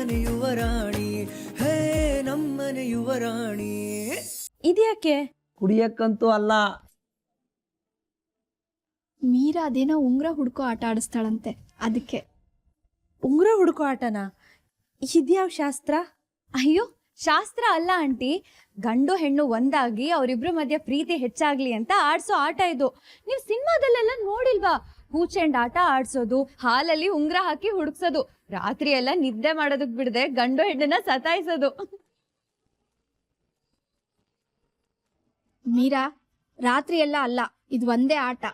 ನಮ್ಮನೆ ಯುವರಾಣಿ, ಹೇ ನಮ್ಮನೆ ಯುವರಾಣಿ. ಇದ್ಯಾಕೆ? ಕುಡಿಯಕ್ಕಂತೂ ಅಲ್ಲ. ಮೀರಾ ಅದೇನೋ ಉಂಗ್ರ ಹುಡ್ಕೋ ಆಟ ಆಡಿಸ್ತಾಳಂತೆ, ಅದಕ್ಕೆ. ಉಂಗ್ರ ಹುಡುಕೋ ಆಟನಾ? ಇದ್ಯಾವ ಶಾಸ್ತ್ರ? ಅಯ್ಯೋ, ಶಾಸ್ತ್ರ ಅಲ್ಲ ಆಂಟಿ. ಗಂಡು ಹೆಣ್ಣು ಒಂದಾಗಿ ಅವರಿಬ್ರ ಮಧ್ಯೆ ಪ್ರೀತಿ ಹೆಚ್ಚಾಗ್ಲಿ ಅಂತ ಆಡ್ಸೋ ಆಟ ಇದು. ನೀವು ಸಿನಿಮಾದಲ್ಲೆಲ್ಲ ನೋಡಿಲ್ವಾ? ಹೂಚೆಂಡ್ ಆಟ ಆಡ್ಸೋದು, ಹಾಲಲ್ಲಿ ಉಂಗ್ರ ಹಾಕಿ ಹುಡುಕ್ಸೋದು, ರಾತ್ರಿ ಎಲ್ಲ ನಿದ್ದೆ ಮಾಡೋದಕ್ ಬಿಡದೆ ಗಂಡು ಹೆಣ್ಣನ್ನ ಸತಾಯಿಸೋದು. ಮೀರಾ, ರಾತ್ರಿ ಎಲ್ಲ ಅಲ್ಲ, ಇದು ಒಂದೇ ಆಟ.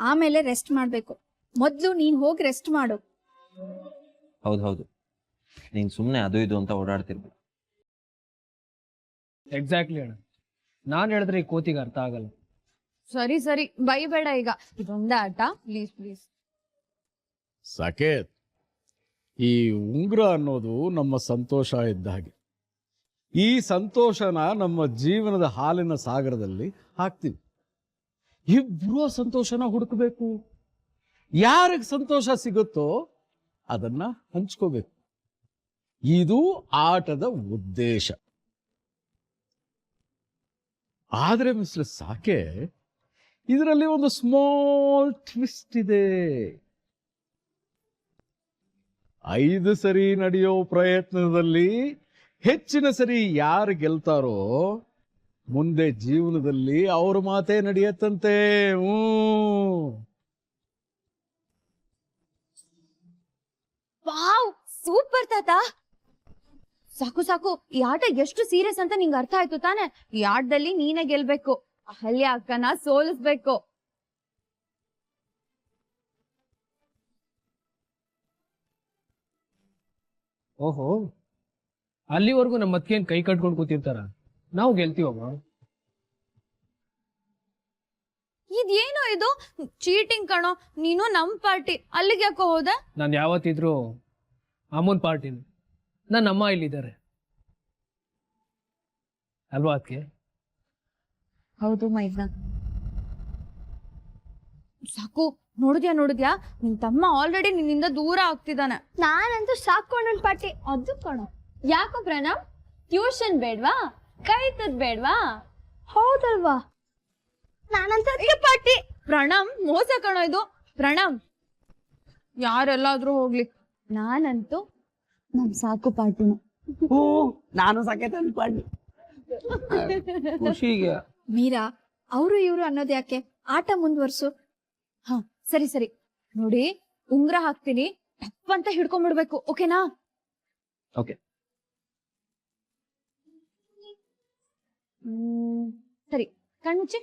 ಆಮೇಲೆ ರೆಸ್ಟ್ ಮಾಡ್ಬೇಕು. ಮೊದ್ಲು ನೀನ್ ಹೋಗಿ ರೆಸ್ಟ್ ಮಾಡು. ಹೌದು, ನೀನ್ ಸುಮ್ನೆ ಅದು ಇದು ಅಂತ ಓಡಾಡ್ತಿರ್ಬೇಕು. ಎಕ್ಸಾಕ್ಟ್ಲಿ ಅಣ್ಣ, ನಾನ್ ಹೇಳಿದ್ರೆ ಈ ಕೋತಿಗೆ ಅರ್ಥ ಆಗಲ್ಲ. ಸರಿ ಸರಿ, ಬೈಬೇಡ ಈಗ. ಇದೊಂದೇ ಆಟ, ಪ್ಲೀಸ್ ಪ್ಲೀಸ್. ಸಾಕೇತ್, ಈ ಉಂಗುರ ಅನ್ನೋದು ನಮ್ಮ ಸಂತೋಷ ಇದ್ದ ಹಾಗೆ. ಈ ಸಂತೋಷನ ನಮ್ಮ ಜೀವನದ ಹಾಲಿನ ಸಾಗರದಲ್ಲಿ ಹಾಕ್ತೀವಿ. ಇಬ್ರು ಸಂತೋಷನ ಹುಡುಕಬೇಕು. ಯಾರಿಗೆ ಸಂತೋಷ ಸಿಗುತ್ತೋ ಅದನ್ನ ಹಂಚ್ಕೋಬೇಕು. ಇದು ಆಟದ ಉದ್ದೇಶ. ಆದ್ರೆ ಮಿಸ್ಟರ್ ಸಾಕೆ, ಇದರಲ್ಲಿ ಒಂದು ಸ್ಮಾಲ್ ಟ್ವಿಸ್ಟ್ ಇದೆ. 5 ಸರಿ ನಡೆಯೋ ಪ್ರಯತ್ನದಲ್ಲಿ ಹೆಚ್ಚಿನ ಸರಿ ಯಾರು ಗೆಲ್ತಾರೋ ಮುಂದೆ ಜೀವನದಲ್ಲಿ ಅವ್ರ ಮಾತೇ ನಡೆಯತ್ತಂತೆ. ವಾವ್, ಸೂಪರ್ ತಾತ. ಸಾಕು ಸಾಕು, ಈ ಆಟ ಎಷ್ಟು ಸೀರಿಯಸ್ ಅಂತ ನಿಂಗೆ ಅರ್ಥ ಆಯ್ತು ತಾನೆ? ಈ ಆಟದಲ್ಲಿ ನೀನೇ ಗೆಲ್ಬೇಕು, ಅಹಲ್ಯ ಅಕ್ಕನ ಸೋಲಿಸ್ಬೇಕು. ಓಹೋ, ಅಲ್ಲಿವರೆಗೂ ನಮ್ಮ ಅತ್ತಿಗೆನ್ ಕೈ ಕಟ್ಕೊಂಡು ಕೂತಿರ್ತಾರ, ನಾವು ಗೆಲ್ತೀವಮ್ಮ. ಇದೇನೋ ಇದು ಚೀಟಿಂಗ್ ಕಣೋ. ನೀನು ನಮ್ ಪಾರ್ಟಿ, ಅಲ್ಲಿಗೆ ಯಾಕೋ ಹೋದೆ? ನಾನು ಯಾವತ್ತಿದ್ರು ಅಮ್ಮನ್ ಪಾರ್ಟಿನ, ನನ್ನ ಅಮ್ಮ ಇಲ್ಲಿದ್ದಾರೆ ಅಲ್ವಾ ಅದಕ್ಕೆ? ಹೌದು ಮೈದ್ನ. ಸಾಕು, ನೋಡಿದ್ಯಾ ನಿನ್ ತಮ್ಮ ಆಲ್ರೆಡಿ ನಿನ್ನಿಂದ ದೂರ ಆಗ್ತಿದ್ದಾನೆ. ನಾನಂತೂ ಸಾಕೊಂಡ್ ಪಾರ್ಟಿ ಅದು ಕಣೋ. ಯಾಕೋ ಪ್ರಣಮ್, ಟ್ಯೂಷನ್ ಬೇಡ್ವಾ? ಕೈತದ್ ಬೇಡ್ವಾ? ಹೌದಲ್ವಾ? ನಾನಂತ ಪಾರ್ಟಿ. ಪ್ರಣಮ್, ಮೋಸ ಕಣೋ ಇದು. ಪ್ರಣಮ್, ಯಾರೆಲ್ಲಾದ್ರೂ ಹೋಗ್ಲಿ, ನಾನಂತೂ ನಮ್ ಸಾಕು ಪಾರ್ಟಿನ. ನಾನು ಸಾಕೇತ ಪಾರ್ಟಿ. ಖುಷಿಗೆ ಮೀರಾ, ಅವರು ಇವರು ಅನ್ನೋದು ಯಾಕೆ? ಆಟ ಮುಂದುವರ್ಸು. ಹಾ ಸರಿ ಸರಿ. ನೋಡಿ, ಉಂಗ್ರ ಹಾಕ್ತೀನಿ, ಟಪ್ ಅಂತ ಹಿಡ್ಕೊಂಡ್ಬಿಡ್ಬೇಕು, ಓಕೆನಾ? ಓಕೆ. ಸರಿ, ಕಣ್ಮುಚ್ಚಿ.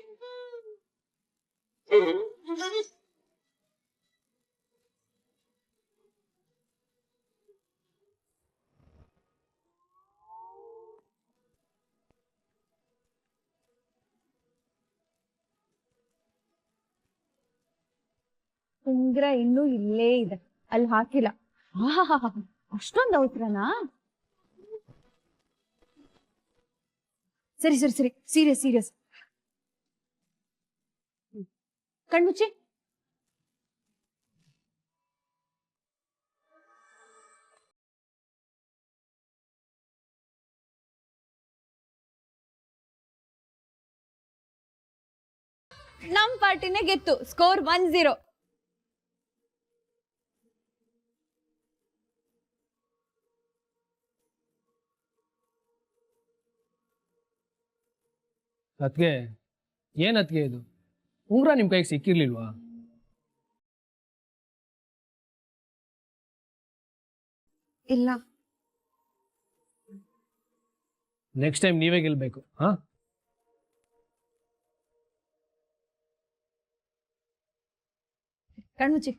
ಉಂಗ್ರ ಇನ್ನೂ ಇಲ್ಲೇ ಇದೆ, ಅಲ್ಲಿ ಹಾಕಿಲ್ಲ. ಅಷ್ಟೊಂದು ಅವಸರನಾ? ಸರಿ ಸರಿ ಸರಿ, ಸೀರಿಯಸ್ ಸೀರಿಯಸ್. ಕಣ್ಮುಚ್ಚಿ. ನಮ್ ಪಾರ್ಟಿನೇ ಗೆತ್ತು, ಸ್ಕೋರ್ 1-0. ಅದ್ಗೆ ಏನ್ ಅದ್ಗೆ ಇದು ಉಂಗ್ರ ನಿಮ್ ಕೈಗೆ ಸಿಕ್ಕಿರ್ಲಿಲ್ವಾ? ಇಲ್ಲ. ನೆಕ್ಸ್ಟ್ ಟೈಮ್ ನೀವೇ ಗೆಲ್ಬೇಕು. ಹಾ, ಕಣ್ಮುಚ್ಚಿ.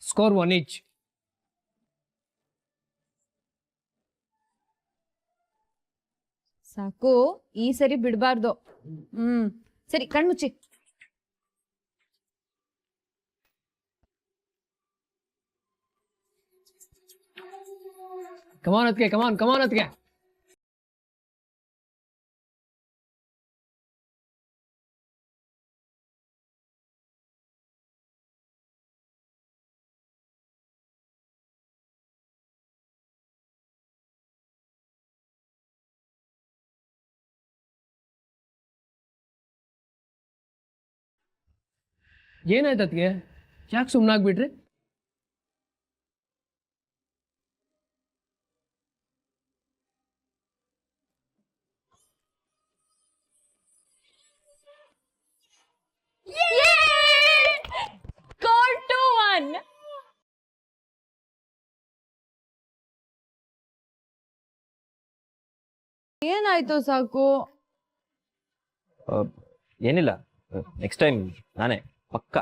Score 1 each. ಸಾಕು, ಈ ಸರಿ ಬಿಡಬಾರ್ದು. ಸರಿ, ಕಣ್ಮುಚ್ಚಿ. ಕಮಾನ್ ಅದ್ಕೆ, ಕಮಾನ್ ಅದ್ಕೆ. ಏನಾಯ್ತು ಅದ್ಕೆ? ಯಾಕೆ ಸುಮ್ಮನಾಗ್ಬಿಟ್ರಿ? Score 2-1. ಏನಾಯ್ತು ಸಾಕು? ಏನಿಲ್ಲ, ನೆಕ್ಸ್ಟ್ ಟೈಮ್ ನಾನೇ ಪಕ್ಕ.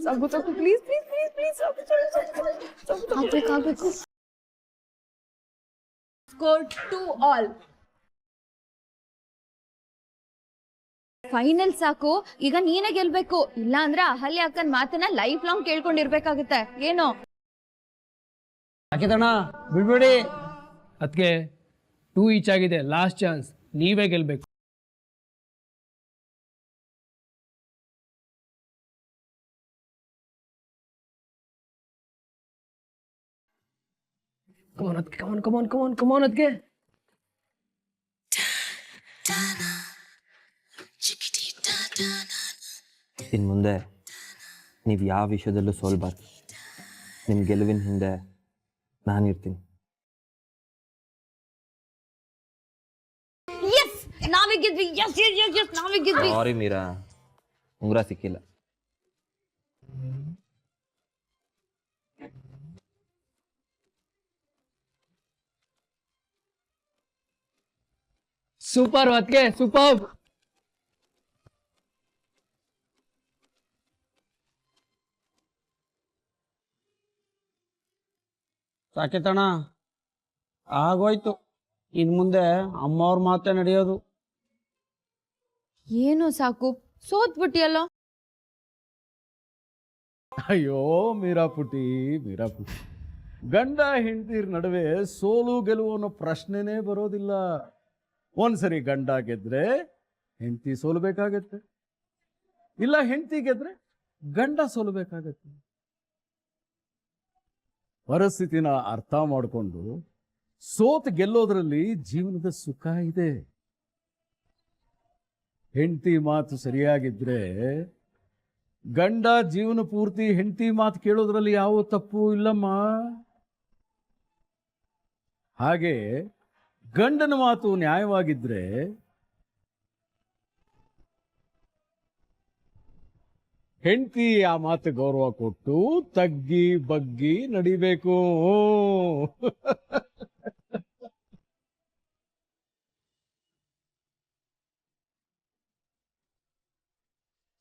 ಸಾಕು ಪ್ಲೀಸ್ ಆಗ್ಬೇಕು. Score 2-all. ಫೈನಲ್ ಸಾಕು, ಈಗ ನೀನೇ ಗೆಲ್ಬೇಕು, ಇಲ್ಲ ಅಂದ್ರೆ ಅಹಲ್ಯ ಅಕ್ಕನ್ ಮಾತನ್ನ ಲೈಫ್ ಲಾಂಗ್ ಕೇಳ್ಕೊಂಡಿರ್ಬೇಕಾಗತ್ತೆ. ಏನೋ ಸಾಕಿತಣ್ಣ, ಬಿಡ್ಬೇಡಿ. ಅದಕ್ಕೆ 2 ಈಚ್ ಆಗಿದೆ, ಲಾಸ್ಟ್ ಚಾನ್ಸ್, ನೀವೇ ಗೆಲ್ಬೇಕು. ಕಮಾನ್ ಅದಕ್ಕೆ. ಇನ್ನು ಮುಂದೆ ನೀವು ಯಾವ ವಿಷಯದಲ್ಲೂ ಸೋಲ್ಬಾರ್ದು. ನಿಮ್ಮ ಗೆಲುವಿನ ಹಿಂದೆ ನಾನಿರ್ತೀನಿ. ನಾವೇ ಗೆದ್ವಿ. ನಾವೇ ಗೆದ್ವಿ. ಸಾರಿ ಮೀರಾ, ಉಂಗುರ ಸಿಕ್ಕಿಲ್ಲ. ಸೂಪರ್ ಅದಕ್ಕೆ, ಸೂಪರ್. ಸಾಕೇತಣ್ಣ, ಆಗೋಯ್ತು. ಇನ್ನು ಮುಂದೆ ಅಮ್ಮವ್ರ ಮಾತೇ ನಡೆಯೋದು. ಏನು ಸಾಕು, ಸೋತ್ಬಿಟ್ಟಿಯಲ್ಲ. ಅಯ್ಯೋ ಮೀರಾಪುಟಿ, ಗಂಡ ಹೆಂಡತಿರ ನಡುವೆ ಸೋಲು ಗೆಲುವು ಅನ್ನೋ ಪ್ರಶ್ನೆನೇ ಬರೋದಿಲ್ಲ. ಒಂದ್ಸರಿ ಗಂಡ ಗೆದ್ರೆ ಹೆಂಡತಿ ಸೋಲ್ಬೇಕಾಗತ್ತೆ, ಇಲ್ಲ ಹೆಂಡತಿ ಗೆದ್ರೆ ಗಂಡ ಸೋಲ್ಬೇಕಾಗತ್ತೆ. ಪರಿಸ್ಥಿತಿನ ಅರ್ಥ ಮಾಡಿಕೊಂಡು ಸೋತ್ ಗೆಲ್ಲೋದ್ರಲ್ಲಿ ಜೀವನದ ಸುಖ ಇದೆ. ಹೆಂಡತಿ ಮಾತು ಸರಿಯಾಗಿದ್ರೆ ಗಂಡ ಜೀವನ ಪೂರ್ತಿ ಹೆಂಡತಿ ಮಾತು ಕೇಳೋದ್ರಲ್ಲಿ ಯಾವ ತಪ್ಪು ಇಲ್ಲಮ್ಮ. ಹಾಗೆ ಗಂಡನ ಮಾತು ನ್ಯಾಯವಾಗಿದ್ರೆ ಹೆಂಡತಿ ಆ ಮಾತು ಗೌರವ ಕೊಟ್ಟು ತಗ್ಗಿ ಬಗ್ಗಿ ನಡಿಬೇಕು.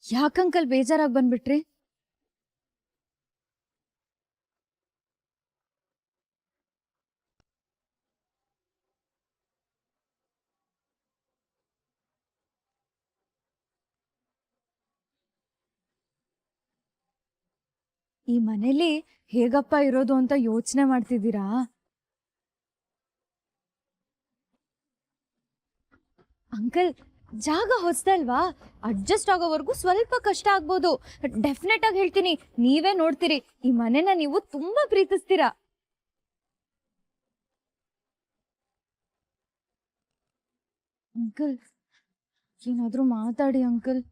ಯಾಕಂಕಲ್ ಬೇಜಾರಾಗಿ ಬಂದ್ಬಿಟ್ರಿ? ಈ ಮನೇಲಿ ಹೇಗಪ್ಪ ಇರೋದು ಅಂತ ಯೋಚನೆ ಮಾಡ್ತಿದ್ದೀರಾ? ಅಂಕಲ್, ಜಾಗ ಹೊಸದಲ್ವಾ, ಅಡ್ಜಸ್ಟ್ ಆಗೋವರೆಗೂ ಸ್ವಲ್ಪ ಕಷ್ಟ ಆಗ್ಬೋದು. ಡೆಫಿನೆಟ್ ಆಗಿ ಹೇಳ್ತೀನಿ, ನೀವೇ ನೋಡ್ತೀರಿ, ಈ ಮನೆನ ನೀವು ತುಂಬಾ ಪ್ರೀತಿಸ್ತೀರಾ. ಅಂಕಲ್, ಏನಾದ್ರೂ ಮಾತಾಡಿ ಅಂಕಲ್.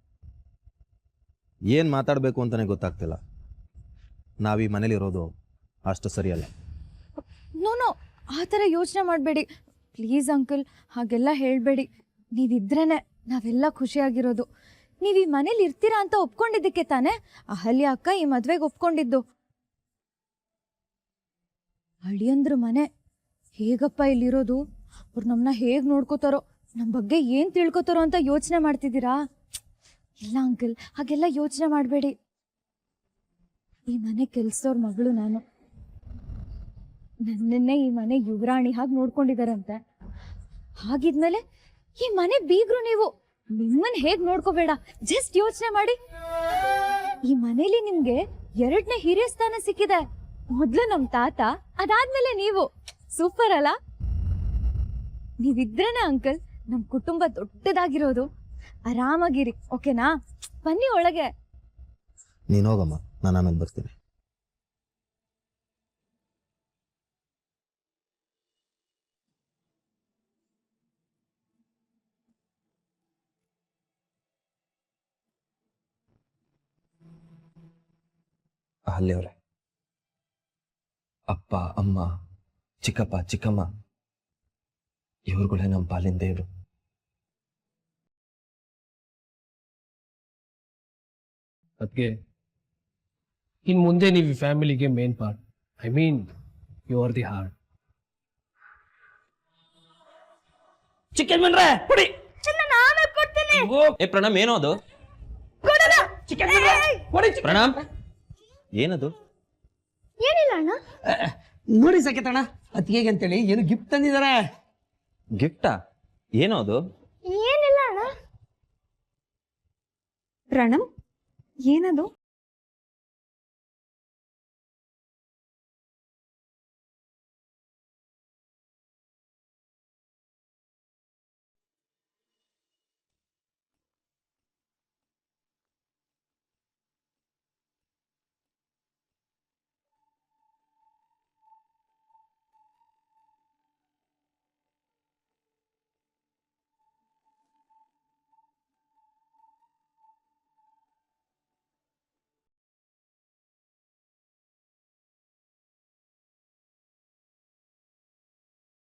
ಏನು ಮಾತಾಡಬೇಕು ಅಂತಾನೆ ಗೊತ್ತಾಗ್ತಿಲ್ಲ. ನಾವು ಈ ಮನೇಲಿ ಇರೋದು ಅಷ್ಟು ಸರಿಯಲ್ಲ. ನೋ, ಆ ಥರ ಯೋಚನೆ ಮಾಡಬೇಡಿ ಪ್ಲೀಸ್ ಅಂಕಲ್, ಹಾಗೆಲ್ಲ ಹೇಳಬೇಡಿ. ನೀವಿದ್ರೇನೆ ನಾವೆಲ್ಲ ಖುಷಿಯಾಗಿರೋದು. ನೀವು ಈ ಮನೇಲಿ ಇರ್ತೀರಾ ಅಂತ ಒಪ್ಕೊಂಡಿದ್ದಕ್ಕೆ ತಾನೇ ಅಹಲ್ಯ ಅಕ್ಕ ಈ ಮದ್ವೆಗೆ ಒಪ್ಕೊಂಡಿದ್ದು. ಅಳಿಯಂದ್ರ ಮನೆ, ಹೇಗಪ್ಪ ಇಲ್ಲಿರೋದು, ಅವ್ರು ನಮ್ಮನ್ನ ಹೇಗೆ ನೋಡ್ಕೋತಾರೋ, ನಮ್ಮ ಬಗ್ಗೆ ಏನು ತಿಳ್ಕೊತಾರೋ ಅಂತ ಯೋಚನೆ ಮಾಡ್ತಿದ್ದೀರಾ? ಇಲ್ಲ ಅಂಕಲ್, ಹಾಗೆಲ್ಲ ಯೋಚನೆ ಮಾಡಬೇಡಿ. ಈ ಮನೆ ಕೆಲ್ಸದವ್ರ ಮಗಳು ನಾನು. ನನ್ನನ್ನೇ ಈ ಮನೆ ಯುವರಾಣಿ ಹಾಗೆ ನೋಡ್ಕೊಂಡಿದಾರಂತೆ. ಹಾಗಿದ್ಮೇಲೆ ಈ ಮನೆ ಬೀಗ್ರು ನೀವು, ನಿಮ್ಮನ್ ಹೇಗ್ ನೋಡ್ಕೋಬೇಡ, ಜಸ್ಟ್ ಯೋಚನೆ ಮಾಡಿ. ಈ ಮನೇಲಿ ನಿಮ್ಗೆ 2ನೇ ಹಿರಿಯ ಸ್ಥಾನ ಸಿಕ್ಕಿದೆ. ಮೊದ್ಲು ನಮ್ ತಾತ, ಅದಾದ್ಮೇಲೆ ನೀವು. ಸೂಪರ್ ಅಲ್ಲ? ನೀವಿದ್ರೇನೆ ಅಂಕಲ್ ನಮ್ ಕುಟುಂಬ ದೊಡ್ಡದಾಗಿರೋದು. ಆರಾಮಾಗಿರಿ, ಓಕೆನಾ? ಬನ್ನಿ ಒಳಗೆ. ನೀನು ಹೋಗಮ್ಮ, ನಾನು ಆಮೇಲೆ ಬರ್ತೀನಿ. ಅಲ್ಲಿಯವರೇ, ಅಪ್ಪ ಅಮ್ಮ ಚಿಕ್ಕಪ್ಪ ಚಿಕ್ಕಮ್ಮ ಇವ್ರುಗಳೇ ನಮ್ಮ ಪಾಲಿನ ದೇವರು. ಅದಕ್ಕೆ ಇನ್ ಮುಂದೆ ನೀವು ಈ ಫ್ಯಾಮಿಲಿಗೆ main part. I mean you are the heart. Chicken ಬಂದ್ರೆ ಕೊಡಿ. ಏ ಪ್ರಣಮ್, ಏನೋ ಅದು? ಪ್ರಣಮ್, ಏನದು? ಏನಿಲ್ಲ ಅಣ್ಣ. ನೋಡಿ ಸಾಕೇತಣ್ಣ, ಅತ್ತಿಗೆಗೆ ಅಂತೇಳಿ ಏನು ಗಿಫ್ಟ್ ತಂದಿದ್ದಾರೆ. ಗಿಫ್ಟಾ? ಏನೋ ಅದು? ಏನಿಲ್ಲ ಅಣ್ಣ. ಪ್ರಣಮ್, ಏನದು?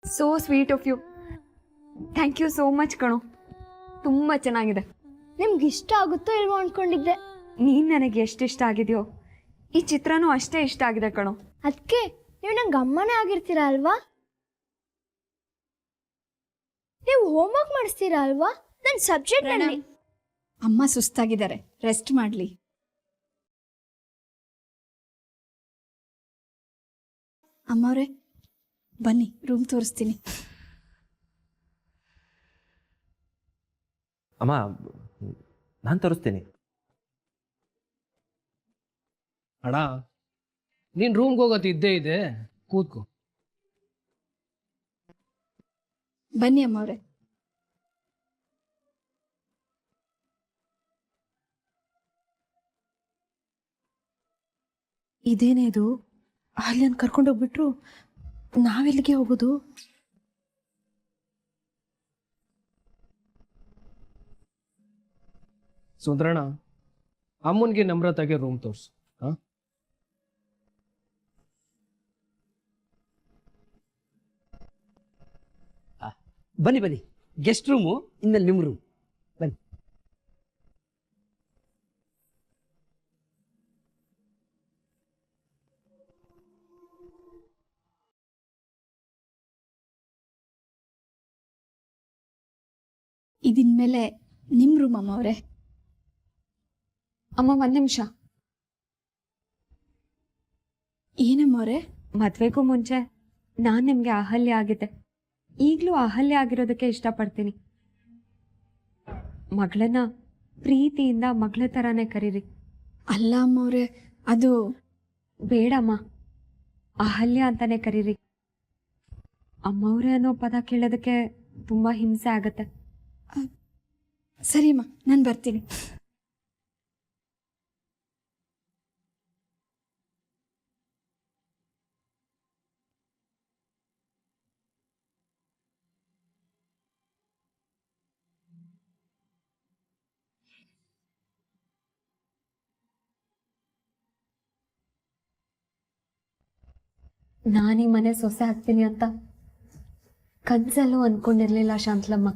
So sweet of you. Thank you so much ಕಣೋ. ತುಂಬ ಚೆನ್ನಾಗಿದೆ. ನಿಮ್ಗೆ ಇಷ್ಟ ಆಗುತ್ತೋ ಇಲ್ವೋ ಅನ್ಕೊಂಡಿದ್ದೆ. ನೀನು ನನಗೆ ಎಷ್ಟು ಇಷ್ಟ ಆಗಿದೆಯೋ ಈ ಚಿತ್ರನೂ ಅಷ್ಟೇ ಇಷ್ಟ ಆಗಿದೆ ಕಣೋ. ಅದಕ್ಕೆ ನೀವು ನಂಗೆ ಅಮ್ಮನೇ ಆಗಿರ್ತೀರಾ ಅಲ್ವಾ? ನೀವು ಹೋಮ್ವರ್ಕ್ ಮಾಡಿಸ್ತೀರಾ ಅಲ್ವಾ? ನನ್ನ ಸಬ್ಜೆಕ್ಟ್ ಅಮ್ಮ ಸುಸ್ತಾಗಿದ್ದಾರೆ, ರೆಸ್ಟ್ ಮಾಡಲಿ. ಅಮ್ಮವ್ರೆ ಬನ್ನಿ, ರೂಮ್ ತೋರಿಸ್ತೀನಿ. ಅಮ್ಮ, ನಾನು ತೋರಿಸ್ತೀನಿ. ಅಣ್ಣ, ನೀನ್ ರೂಮ್ಗೆ ಹೋಗೋದು ಇದ್ದೇ ಇದೆ, ಕೂತ್ಕೋ. ಬನ್ನಿ ಅಮ್ಮವ್ರೆ. ಇದೇನೇದು? ಅಲ್ಲಿಯನ್ ಕರ್ಕೊಂಡೋಗ್ಬಿಟ್ರು, ನಾವೆಲ್ಲಿಗೆ ಹೋಗೋದು? ಸುಂದರಣ್ಣ, ಅಮ್ಮನ್ಗೆ ನಮ್ರತಾಗೆ ರೂಮ್ ತೋರ್ಸು. ಬನ್ನಿ ಬನ್ನಿ, ಗೆಸ್ಟ್ ರೂಮು, ಇನ್ಮೇಲೆ ನಿಮ್ಮ ರೂಮ್. ಬನ್ನಿ. ಇದಿನ್ಮೇಲೆ ನಿಮ್ಮ ರೂಮ್ ಅಮ್ಮವ್ರೆ. ಅಮ್ಮ ಒಂದು ನಿಮಿಷ. ಏನಮ್ಮವ್ರೆ? ಮದುವೆಗೂ ಮುಂಚೆ ನಾನು ನಿಮಗೆ ಅಹಲ್ಯ ಆಗಿದ್ದೆ. ಈಗಲೂ ಅಹಲ್ಯ ಆಗಿರೋದಕ್ಕೆ ಇಷ್ಟಪಡ್ತೀನಿ. ಮಗಳನ್ನ ಪ್ರೀತಿಯಿಂದ ಮಗಳ ಥರನೇ ಕರೀರಿ. ಅಲ್ಲ ಅಮ್ಮವ್ರೆ, ಅದು ಬೇಡಮ್ಮ, ಅಹಲ್ಯ ಅಂತಾನೆ ಕರೀರಿ. ಅಮ್ಮವ್ರೆ ಅನ್ನೋ ಪದ ಕೇಳೋದಕ್ಕೆ ತುಂಬ ಹಿಂಸೆ ಆಗತ್ತೆ. ಸರಿಮ್ಮ, ನಾನು ಬರ್ತೀನಿ. ನಾನೀ ಮನೆ ಸೊಸೆ ಆಗ್ತೀನಿ ಅಂತ ಕನ್ಸಲ್ಲೂ ಅಂದ್ಕೊಂಡಿರ್ಲಿಲ್ಲ ಶಾಂತಲಮ್ಮ.